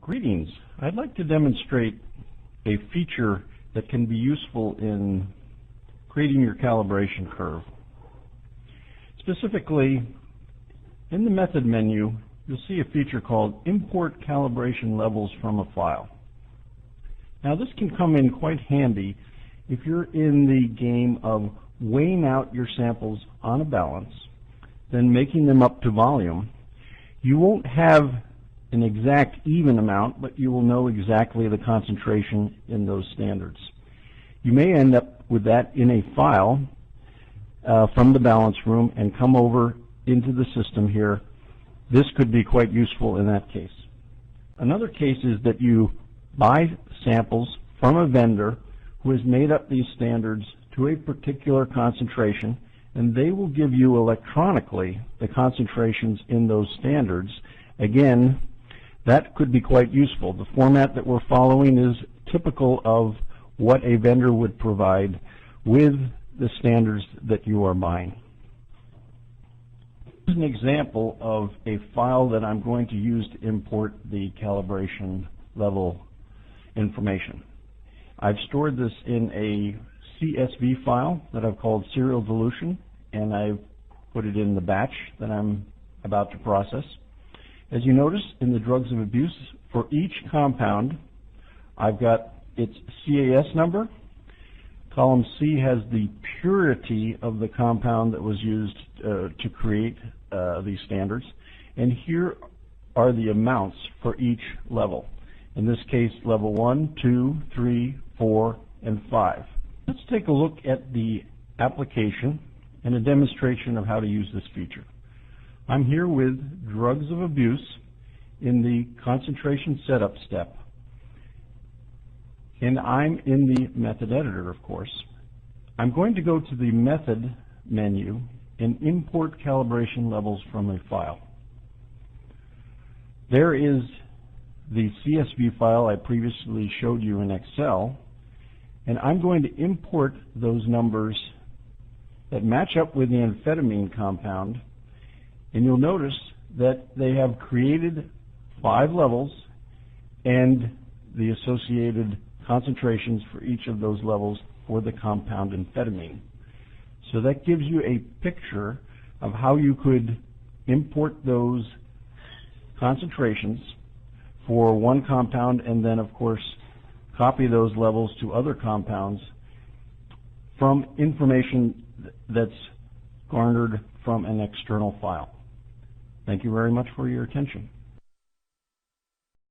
Greetings. I'd like to demonstrate a feature that can be useful in creating your calibration curve. Specifically, in the Method menu, you'll see a feature called Import Calibration Levels from a File. Now this can come in quite handy if you're in the game of weighing out your samples on a balance, then making them up to volume. You won't have an exact even amount, but you will know exactly the concentration in those standards. You may end up with that in a file from the balance room and come over into the system here. This could be quite useful in that case. Another case is that you buy samples from a vendor who has made up these standards to a particular concentration, and they will give you electronically the concentrations in those standards. Again, that could be quite useful. The format that we're following is typical of what a vendor would provide with the standards that you are buying. Here's an example of a file that I'm going to use to import the calibration level information. I've stored this in a CSV file that I've called serial dilution, and I've put it in the batch that I'm about to process. As you notice in the drugs of abuse, for each compound, I've got its CAS number. Column C has the purity of the compound that was used to create these standards. And here are the amounts for each level. In this case, level 1, 2, 3, 4, and 5. Let's take a look at the application and a demonstration of how to use this feature. I'm here with drugs of abuse in the concentration setup step. And I'm in the method editor, of course. I'm going to go to the method menu and import calibration levels from a file. There is the CSV file I previously showed you in Excel, and I'm going to import those numbers that match up with the amphetamine compound. And you'll notice that they have created 5 levels and the associated concentrations for each of those levels for the compound amphetamine. So that gives you a picture of how you could import those concentrations for one compound and then, of course, copy those levels to other compounds from information that's garnered from an external file. Thank you very much for your attention.